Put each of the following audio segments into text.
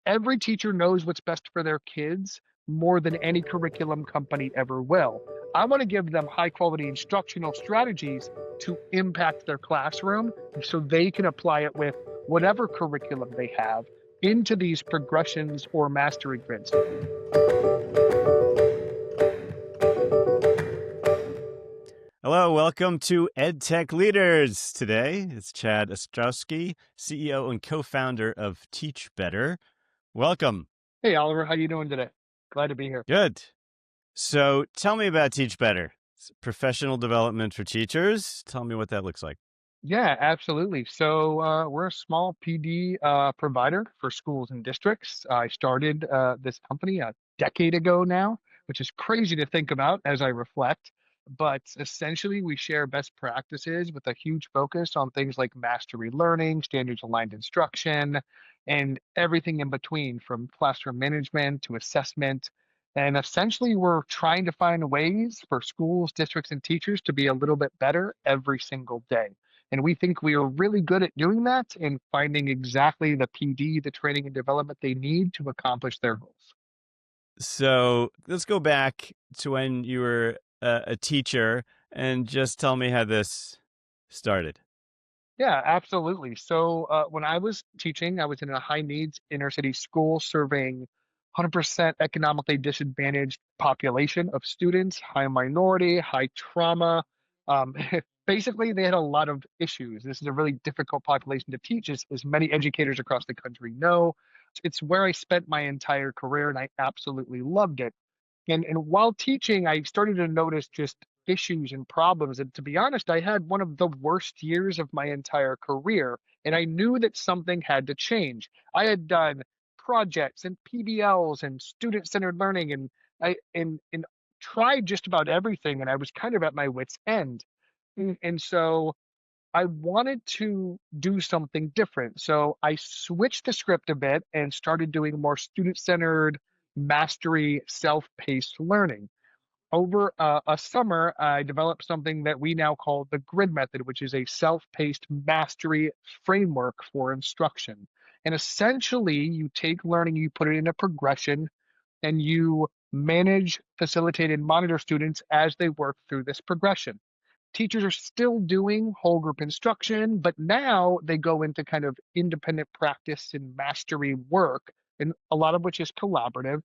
every teacher knows what's best for their kids more than any curriculum company ever will. I want to give them high quality instructional strategies to impact their classroom so they can apply it with whatever curriculum they have into these progressions or mastery grids. Hello, welcome to EdTech Leaders. Today it's Chad Ostrowski, CEO and co-founder of Teach Better. Welcome. Hey Oliver, how you doing today? Glad to be here. Good. So tell me about Teach Better. It's professional development for teachers. Tell me what that looks like. Yeah, absolutely. So we're a small PD provider for schools and districts. I started this company a decade ago now, which is crazy to think about as I reflect. But essentially, we share best practices with a huge focus on things like mastery learning, standards aligned instruction, and everything in between, from classroom management to assessment. And essentially, we're trying to find ways for schools, districts, and teachers to be a little bit better every single day. And we think we are really good at doing that and finding exactly the PD, the training and development they need to accomplish their goals. So let's go back to when you were a teacher and just tell me how this started. Yeah, absolutely. So when I was teaching, I was in a high needs inner city school serving 100% economically disadvantaged population of students, high minority, high trauma. Um, Basically, they had a lot of issues. This is a really difficult population to teach, as many educators across the country know. It's where I spent my entire career, and I absolutely loved it. And while teaching, I started to notice just issues and problems. And to be honest, I had one of the worst years of my entire career. And I knew that something had to change. I had done projects and PBLs and student-centered learning and tried just about everything. And I was kind of at my wit's end. And so I wanted to do something different. So I switched the script a bit and started doing more student-centered mastery, self-paced learning. Over a summer, I developed something that we now call the grid method, which is a self-paced mastery framework for instruction. And essentially, you take learning, you put it in a progression, and you manage, facilitate, and monitor students as they work through this progression. Teachers are still doing whole group instruction, but now they go into kind of independent practice and mastery work, and a lot of which is collaborative,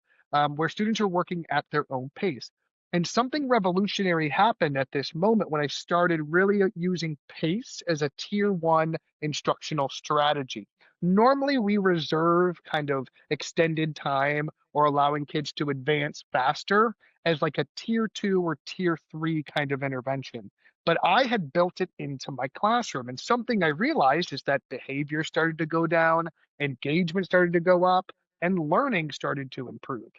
where students are working at their own pace. And something revolutionary happened at this moment when I started really using pace as a tier one instructional strategy. Normally, we reserve kind of extended time or allowing kids to advance faster as like a tier two or tier three kind of intervention, but I had built it into my classroom. And something I realized is that behavior started to go down, engagement started to go up, and learning started to improve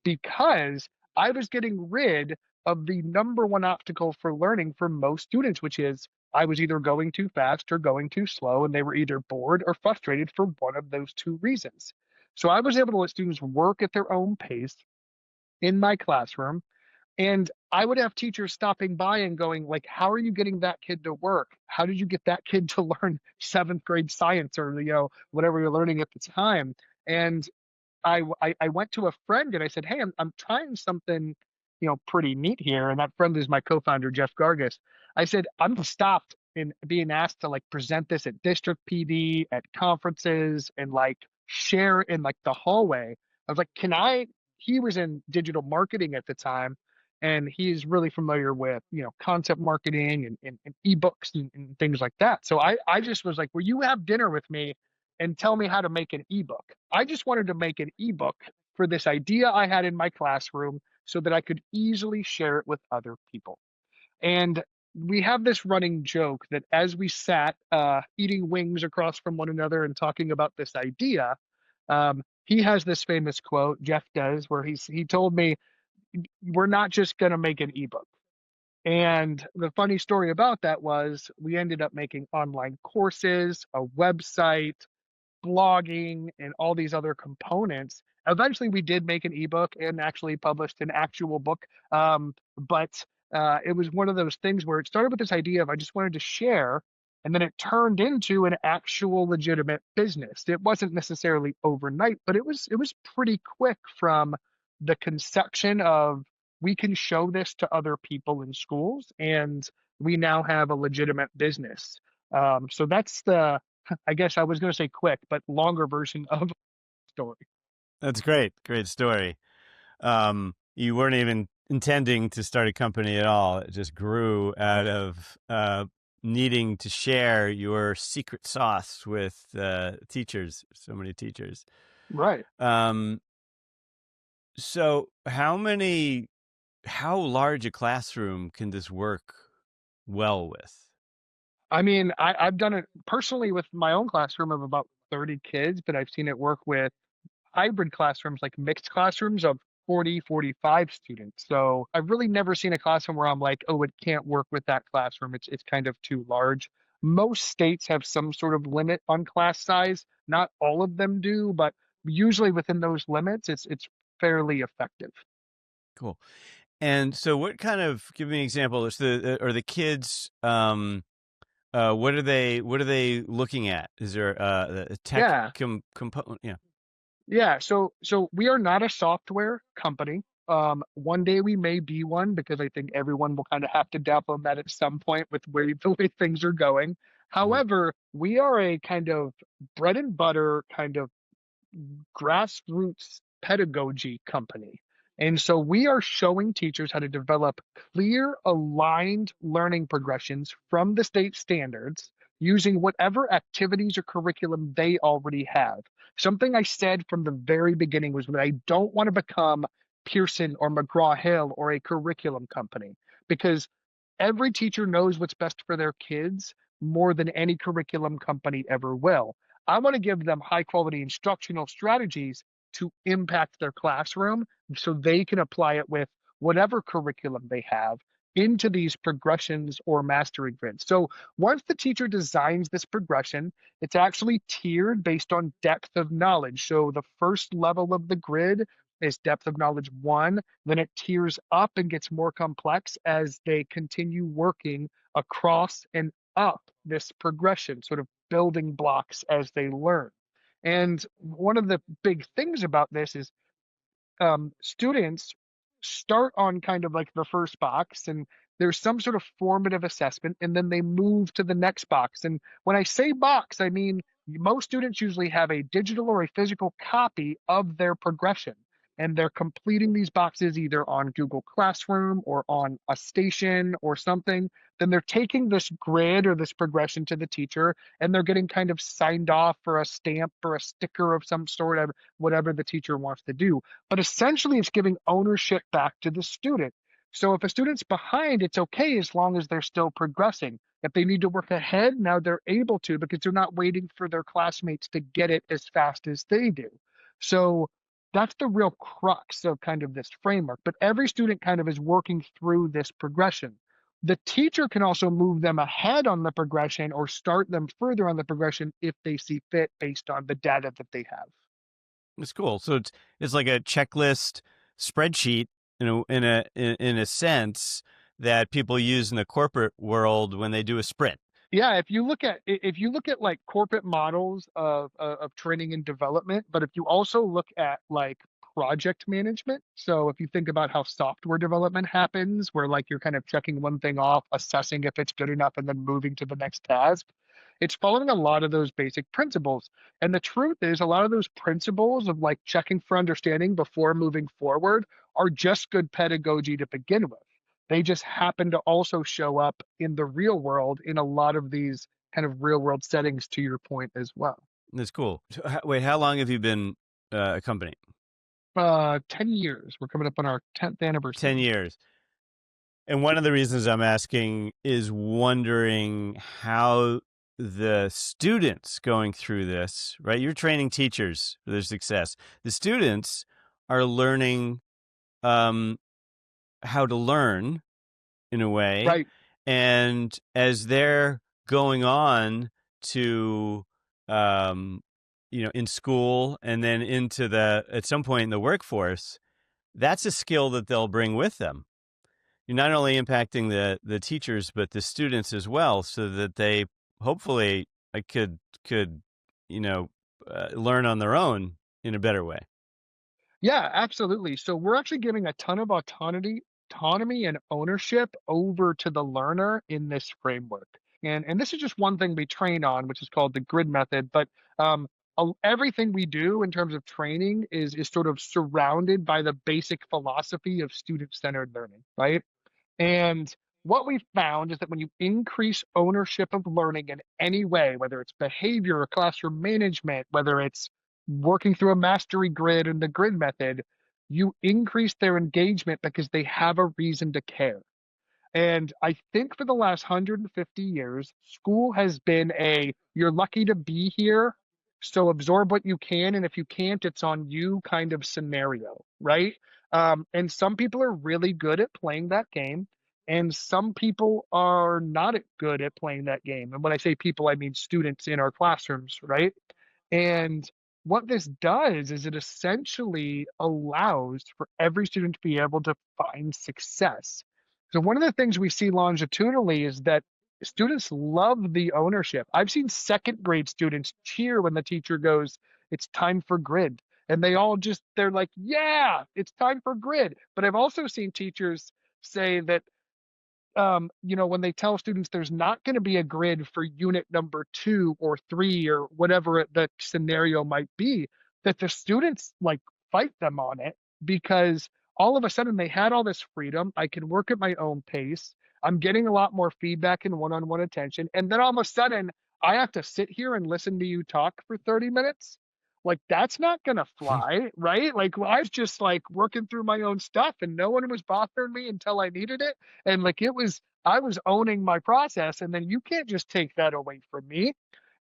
because I was getting rid of the number one obstacle for learning for most students, which is I was either going too fast or going too slow, and they were either bored or frustrated for one of those two reasons. So I was able to let students work at their own pace in my classroom, and I would have teachers stopping by and going like, "How are you getting that kid to work? How did you get that kid to learn 7th grade science or, whatever you're learning at the time?" And I went to a friend and I said, "Hey, I'm trying something, pretty neat here." And that friend is my co-founder, Jeff Gargas. I said, "I'm stopped in being asked to like present this at district PD, at conferences, and like share in like the hallway." I was like, "Can I?" He was in digital marketing at the time, and he's really familiar with concept marketing and ebooks and things like that. So I just was like, "Will you have dinner with me and tell me how to make an ebook?" I just wanted to make an ebook for this idea I had in my classroom so that I could easily share it with other people. And we have this running joke that as we sat eating wings across from one another and talking about this idea, he has this famous quote, Jeff does, where he told me, "We're not just going to make an ebook." And the funny story about that was we ended up making online courses, a website, blogging, and all these other components. Eventually, we did make an ebook and actually published an actual book. But it was one of those things where it started with this idea of I just wanted to share. And then it turned into an actual legitimate business. It wasn't necessarily overnight, but it was pretty quick from the conception of we can show this to other people in schools and we now have a legitimate business. So that's the, I guess I was going to say quick, but longer version of the story. That's great. Great story. You weren't even intending to start a company at all. It just grew out of needing to share your secret sauce with teachers, so many teachers. Right. Um, so how large a classroom can this work well with? I mean, I've done it personally with my own classroom of about 30 kids, but I've seen it work with hybrid classrooms, like mixed classrooms of 40, 45 students. So I've really never seen a classroom where I'm like, oh, it can't work with that classroom. It's kind of too large. Most states have some sort of limit on class size. Not all of them do, but usually within those limits, it's fairly effective. Cool. And so what kind of, give me an example, is are the kids what are they looking at? Is there a tech Yeah. component? Yeah. Yeah, so we are not a software company. One day we may be one because I think everyone will kind of have to dabble in that at some point with where the way things are going. Mhm. However, we are a kind of bread and butter kind of grassroots pedagogy company. And so we are showing teachers how to develop clear, aligned learning progressions from the state standards using whatever activities or curriculum they already have. Something I said from the very beginning was that I don't want to become Pearson or McGraw Hill or a curriculum company because every teacher knows what's best for their kids more than any curriculum company ever will. I want to give them high quality instructional strategies to impact their classroom so they can apply it with whatever curriculum they have into these progressions or mastery grids. So once the teacher designs this progression, it's actually tiered based on depth of knowledge. So the first level of the grid is depth of knowledge one, then it tiers up and gets more complex as they continue working across and up this progression, sort of building blocks as they learn. And one of the big things about this is students start on kind of like the first box and there's some sort of formative assessment and then they move to the next box. And when I say box, I mean most students usually have a digital or a physical copy of their progression and they're completing these boxes either on Google Classroom or on a station or something. Then they're taking this grid or this progression to the teacher and they're getting kind of signed off for a stamp or a sticker of some sort of whatever the teacher wants to do, but essentially it's giving ownership back to the student. So if a student's behind, it's okay as long as they're still progressing. If they need to work ahead, now they're able to because they're not waiting for their classmates to get it as fast as they do. So that's the real crux of kind of this framework. But every student kind of is working through this progression. The teacher can also move them ahead on the progression or start them further on the progression if they see fit based on the data that they have. It's cool. So it's like a checklist spreadsheet in a sense that people use in the corporate world when they do a sprint. Yeah, if you look at like corporate models of training and development, but if you also look at like project management, so if you think about how software development happens, where like you're kind of checking one thing off, assessing if it's good enough, and then moving to the next task, it's following a lot of those basic principles. And the truth is, a lot of those principles of like checking for understanding before moving forward are just good pedagogy to begin with. They just happen to also show up in the real world in a lot of these kind of real world settings, to your point as well. That's cool. So, wait, how long have you been a company? 10 years. We're coming up on our 10th 10 anniversary. years. And one of the reasons I'm asking is wondering how the students going through this, right? You're training teachers for their success. The students are learning um, how to learn in a way. Right. And as they're going on to, um, in school and then into at some point in the workforce, that's a skill that they'll bring with them. You're not only impacting the teachers, but the students as well, so that they hopefully could learn on their own in a better way. Yeah, absolutely. So we're actually giving a ton of autonomy and ownership over to the learner in this framework. And this is just one thing we train on, which is called the grid method. But everything we do in terms of training is sort of surrounded by the basic philosophy of student-centered learning, right? And what we found is that when you increase ownership of learning in any way, whether it's behavior or classroom management, whether it's working through a mastery grid and the grid method, you increase their engagement because they have a reason to care. And I think for the last 150 years, school has been a you're lucky to be here, so absorb what you can, and if you can't, it's on you kind of scenario, right? And some people are really good at playing that game, and some people are not good at playing that game. And when I say people, I mean students in our classrooms, right? And what this does is it essentially allows for every student to be able to find success. So one of the things we see longitudinally is that students love the ownership. I've seen second grade students cheer when the teacher goes, "It's time for grid." And they all just, they're like, "Yeah, it's time for grid." But I've also seen teachers say that when they tell students there's not going to be a grid for unit number 2 or 3 or whatever the scenario might be, that the students like fight them on it because all of a sudden they had all this freedom. I can work at my own pace. I'm getting a lot more feedback and one-on-one attention. And then all of a sudden I have to sit here and listen to you talk for 30 minutes. Like that's not gonna fly, right? Like I was just like working through my own stuff and no one was bothering me until I needed it, and like it was I was owning my process, and then you can't just take that away from me.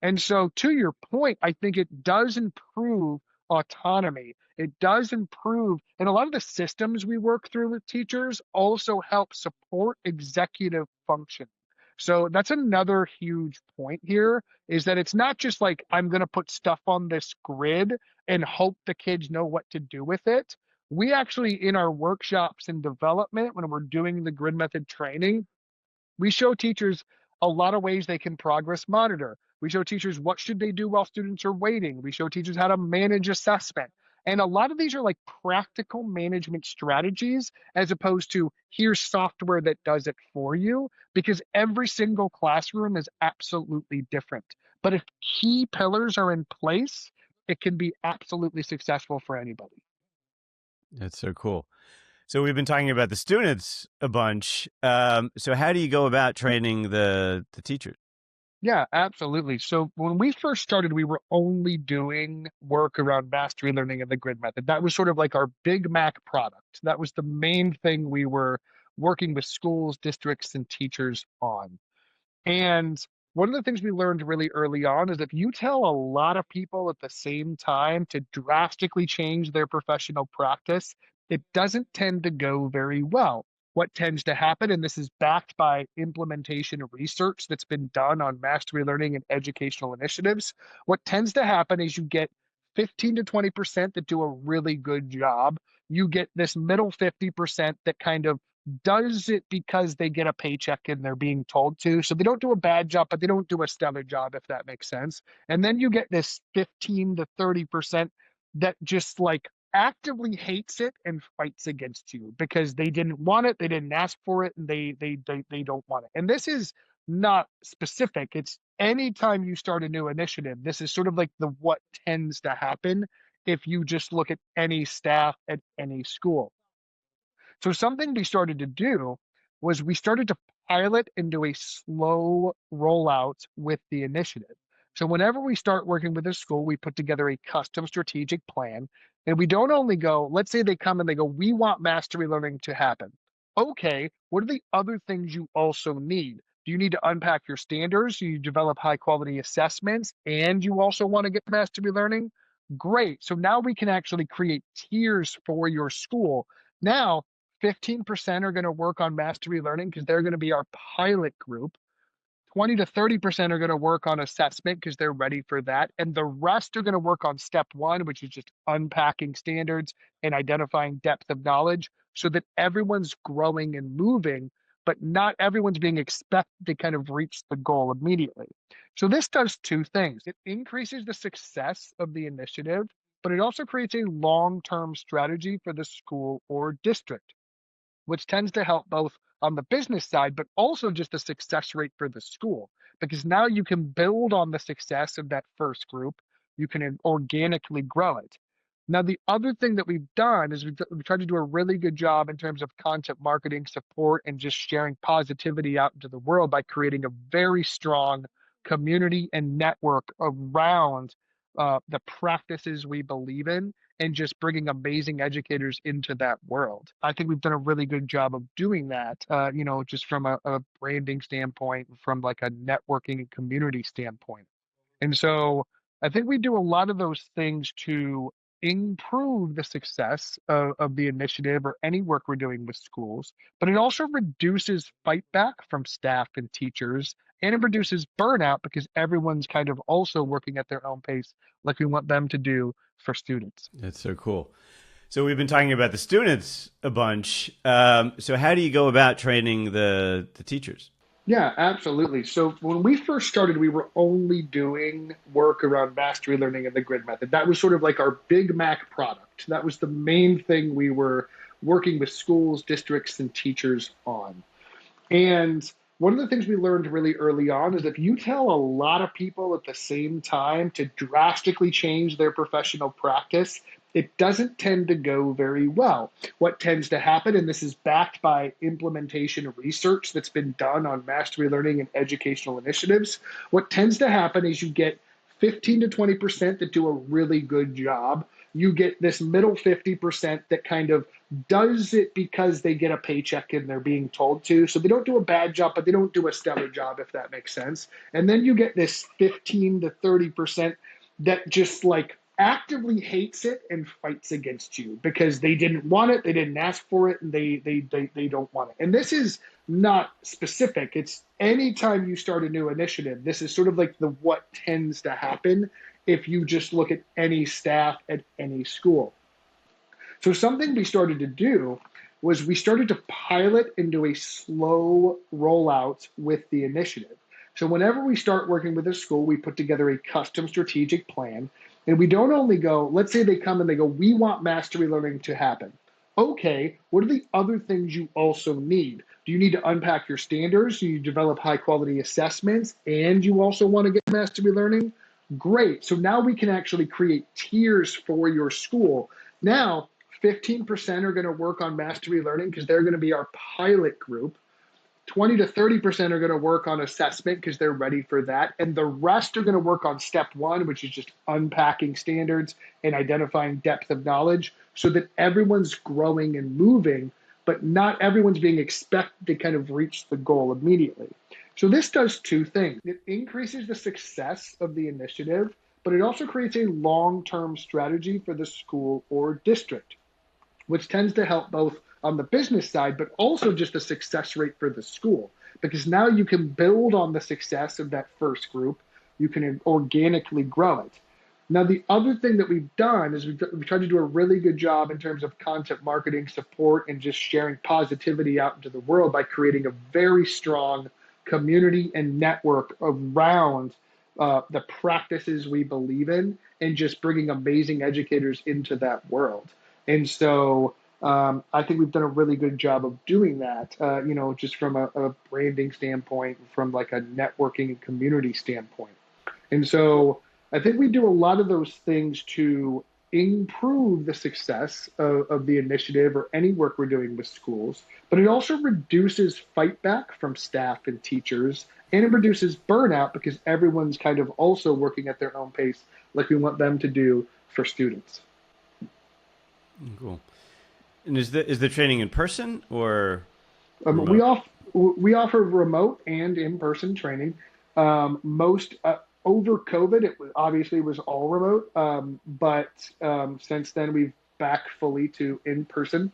And so to your point, I think it does improve autonomy. It does improve, and a lot of the systems we work through with teachers also help support executive function. So that's another huge point here is that it's not just like I'm going to put stuff on this grid and hope the kids know what to do with it. We actually, in our workshops and development, when we're doing the grid method training, we show teachers a lot of ways they can progress monitor. We show teachers what should they do while students are waiting. We show teachers how to manage assessment. And a lot of these are like practical management strategies as opposed to here's software that does it for you, because every single classroom is absolutely different. But if key pillars are in place, it can be absolutely successful for anybody. That's so cool. So we've been talking about the students a bunch. So how do you go about training the teachers? Yeah, absolutely. So when we first started, we were only doing work around mastery learning and the grid method. That was sort of like our Big Mac product. That was the main thing we were working with schools, districts, and teachers on. And one of the things we learned really early on is if you tell a lot of people at the same time to drastically change their professional practice, it doesn't tend to go very well. What tends to happen, and this is backed by implementation research that's been done on mastery learning and educational initiatives, what tends to happen is you get 15 to 20% that do a really good job. You get this middle 50% that kind of does it because they get a paycheck and they're being told to. So they don't do a bad job, but they don't do a stellar job, if that makes sense. And then you get this 15 to 30% that just like actively hates it and fights against you because they didn't want it, they didn't ask for it, and they don't want it. And this is not specific. It's anytime you start a new initiative, this is sort of like the what tends to happen if you just look at any staff at any school. So something we started to do was we started to pilot and do a slow rollout with the initiative. So whenever we start working with a school, we put together a custom strategic plan. And we don't only go, let's say they come and they go, we want mastery learning to happen. Okay, what are the other things you also need? Do you need to unpack your standards? Do you develop high quality assessments? And you also want to get mastery learning? Great. So now we can actually create tiers for your school. Now, 15% are going to work on mastery learning because they're going to be our pilot group. 20 to 30% are going to work on assessment because they're ready for that. And the rest are going to work on step one, which is just unpacking standards and identifying depth of knowledge so that everyone's growing and moving. but not everyone's being expected to kind of reach the goal immediately. So this does two things. It increases the success of the initiative, but it also creates a long-term strategy for the school or district, which tends to help both on the business side, but also just the success rate for the school. Because now you can build on the success of that first group, you can organically grow it. Now, the other thing that we've done is we've tried to do a really good job in terms of content marketing support and just sharing positivity out into the world by creating a very strong community and network around the practices we believe in and just bringing amazing educators into that world. I think we've done a really good job of doing that, just from a branding standpoint, from like a networking and community standpoint. And so I think we do a lot of those things to improve the success of the initiative or any work we're doing with schools, but it also reduces fight back from staff and teachers, and it reduces burnout because everyone's kind of also working at their own pace, like we want them to do for students. That's so cool. So we've been talking about the students a bunch. So how do you go about training the teachers? Yeah, absolutely. So when we first started, we were only doing work around mastery learning and the grid method. That was sort of like our Big Mac product. That was the main thing we were working with schools, districts, and teachers on. And one of the things we learned really early on is if you tell a lot of people at the same time to drastically change their professional practice, it doesn't tend to go very well. What tends to happen, and this is backed by implementation research that's been done on mastery learning and educational initiatives, what tends to happen is you get 15 to 20% that do a really good job. You get this middle 50% that kind of does it because they get a paycheck and they're being told to. So they don't do a bad job, but they don't do a stellar job, if that makes sense. And then you get this 15 to 30% that just like actively hates it and fights against you because they didn't want it, they didn't ask for it, and they don't want it. And this is not specific. It's anytime you start a new initiative, this is sort of like the what tends to happen if you just look at any staff at any school. So something we started to do was we started to pilot and do a slow rollout with the initiative. So whenever we start working with a school, we put together a custom strategic plan. And we don't only go, let's say they come and they go, we want mastery learning to happen. Okay, what are the other things you also need? Do you need to unpack your standards? Do you develop high quality assessments? And you also want to get mastery learning? Great. So now we can actually create tiers for your school. Now, 15% are going to work on mastery learning because they're going to be our pilot group. 20 to 30% are going to work on assessment because they're ready for that. And the rest are going to work on step one, which is just unpacking standards and identifying depth of knowledge so that everyone's growing and moving, but not everyone's being expected to kind of reach the goal immediately. So this does two things. It increases the success of the initiative, but it also creates a long-term strategy for the school or district, which tends to help both on the business side, but also just the success rate for the school. Because now you can build on the success of that first group, you can organically grow it. Now, the other thing that we've done is we've tried to do a really good job in terms of content marketing support and just sharing positivity out into the world by creating a very strong community and network around the practices we believe in and just bringing amazing educators into that world. And so I think we've done a really good job of doing that, just from a branding standpoint, from like a networking and community standpoint. And so I think we do a lot of those things to improve the success of the initiative or any work we're doing with schools, but it also reduces fight back from staff and teachers, and it reduces burnout because everyone's kind of also working at their own pace, like we want them to do for students. Cool. And is the training in person or Um, we remote? off we offer remote and in-person training. Most over COVID, obviously was all remote, but since then we've back fully to in-person.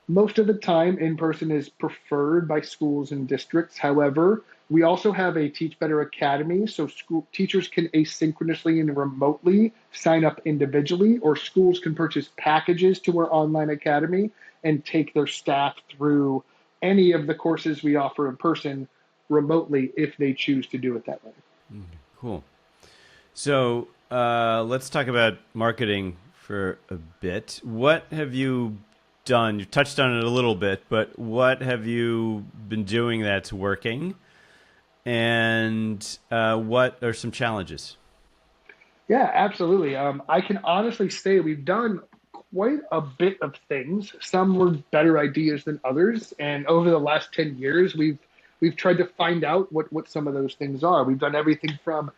Most of the time, in person is preferred by schools and districts. However, we also have a Teach Better Academy, so school teachers can asynchronously and remotely sign up individually, or schools can purchase packages to our online academy and take their staff through any of the courses we offer in person remotely if they choose to do it that way. Cool. So let's talk about marketing for a bit. What have you done? You touched on it a little bit, but what have you been doing that's working? And what are some challenges? Yeah, absolutely. I can honestly say we've done quite a bit of things. Some were better ideas than others, and over the last 10 years, we've tried to find out what some of those things are. We've done everything from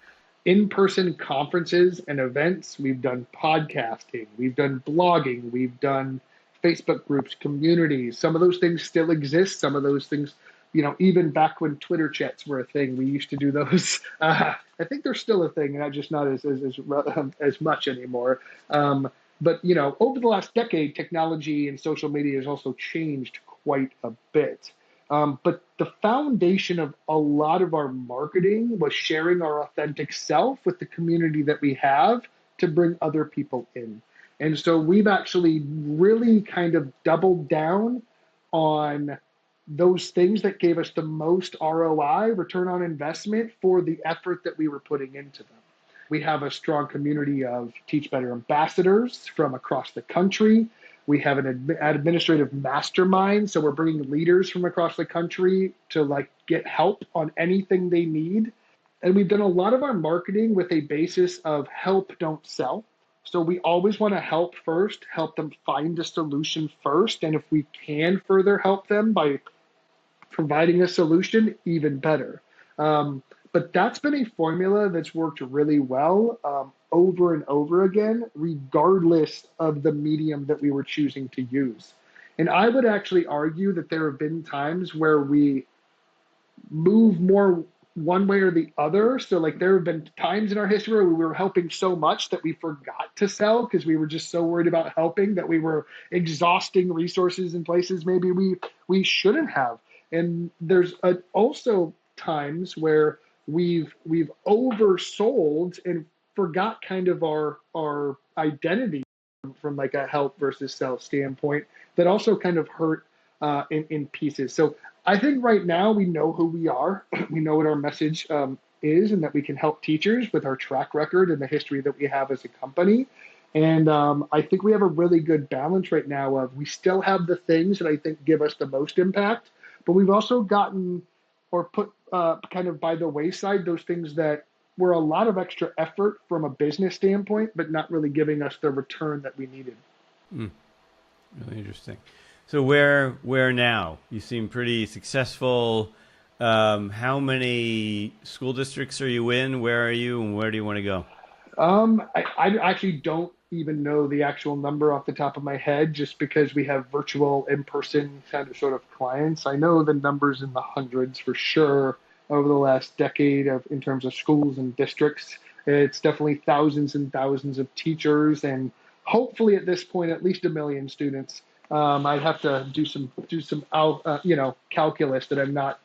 in-person conferences and events. We've done podcasting. We've done blogging. We've done Facebook groups, communities. Some of those things still exist. Some of those things, even back when Twitter chats were a thing, we used to do those. I think they're still a thing, and just not as much anymore. But over the last decade, technology and social media has also changed quite a bit. But the foundation of a lot of our marketing was sharing our authentic self with the community that we have to bring other people in. And so we've actually really kind of doubled down on those things that gave us the most ROI, return on investment, for the effort that we were putting into them. We have a strong community of Teach Better ambassadors from across the country. We have an administrative mastermind, so we're bringing leaders from across the country to get help on anything they need. And we've done a lot of our marketing with a basis of help, don't sell. So we always want to help first, help them find a solution first, and if we can further help them by providing a solution, even better. But that's been a formula that's worked really well over and over again, regardless of the medium that we were choosing to use. And I would actually argue that there have been times where we move more one way or the other. So, there have been times in our history where we were helping so much that we forgot to sell because we were just so worried about helping that we were exhausting resources in places maybe we shouldn't have. And there's also times where we've oversold and forgot kind of our identity from a help versus sell standpoint that also kind of hurt in pieces. So I think right now we know who we are. We know what our message is, and that we can help teachers with our track record and the history that we have as a company. And I think we have a really good balance right now of we still have the things that I think give us the most impact, but we've also gotten or put kind of by the wayside those things that were a lot of extra effort from a business standpoint, but not really giving us the return that we needed. Really interesting. So where now? You seem pretty successful. How many school districts are you in? Where are you, and where do you want to go? I actually don't even know the actual number off the top of my head, just because we have virtual, in-person kind of sort of clients. I know the numbers in the hundreds for sure over the last decade in terms of schools and districts. It's definitely thousands and thousands of teachers, and hopefully at this point at least a million students. I'd have to do some calculus that I'm not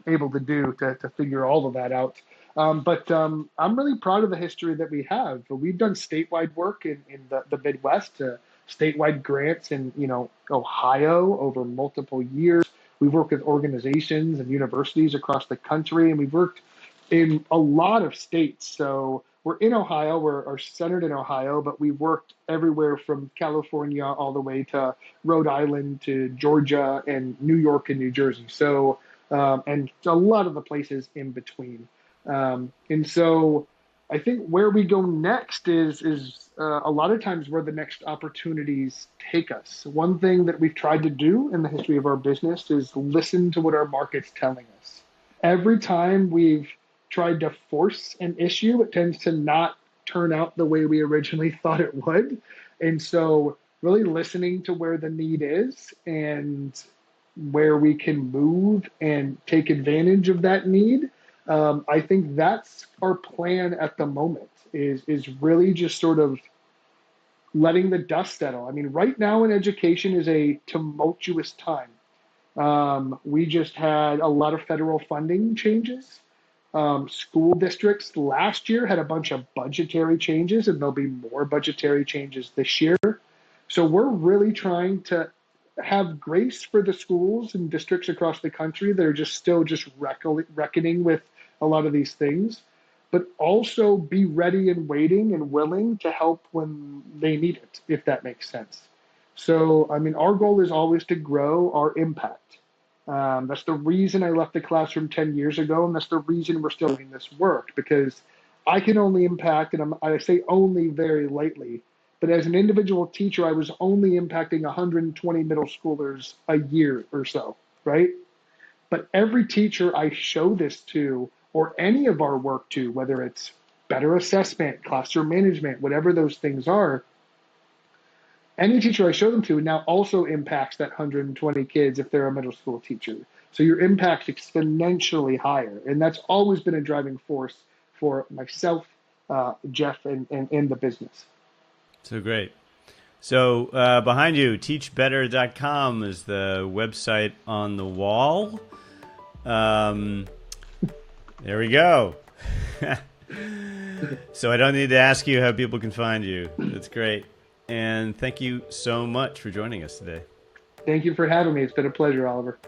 able to do to figure all of that out. But I'm really proud of the history that we have. We've done statewide work in the Midwest, statewide grants in Ohio over multiple years. We've worked with organizations and universities across the country, and we've worked in a lot of states. So we're in Ohio, we're centered in Ohio, but we've worked everywhere from California all the way to Rhode Island to Georgia and New York and New Jersey. So and a lot of the places in between. And so I think where we go next is a lot of times where the next opportunities take us. One thing that we've tried to do in the history of our business is listen to what our market's telling us. Every time we've tried to force an issue, it tends to not turn out the way we originally thought it would. And so really listening to where the need is and where we can move and take advantage of that need. I think that's our plan at the moment is really just sort of letting the dust settle. I mean, right now in education is a tumultuous time. We just had a lot of federal funding changes. School districts last year had a bunch of budgetary changes, and there'll be more budgetary changes this year. So we're really trying to have grace for the schools and districts across the country that are just still just reckoning with a lot of these things, but also be ready and waiting and willing to help when they need it, if that makes sense. So, I mean, our goal is always to grow our impact. That's the reason I left the classroom 10 years ago, and that's the reason we're still doing this work, because I can only impact, and I say only very lightly, but as an individual teacher, I was only impacting 120 middle schoolers a year or so, right? But every teacher I show this to, or any of our work to, whether it's better assessment, classroom management, whatever those things are, any teacher I show them to now also impacts that 120 kids if they're a middle school teacher. So your impact's exponentially higher. And that's always been a driving force for myself, Jeff, and the business. So great. So behind you, teachbetter.com is the website on the wall. There we go. So I don't need to ask you how people can find you. That's great. And thank you so much for joining us today. Thank you for having me. It's been a pleasure, Oliver.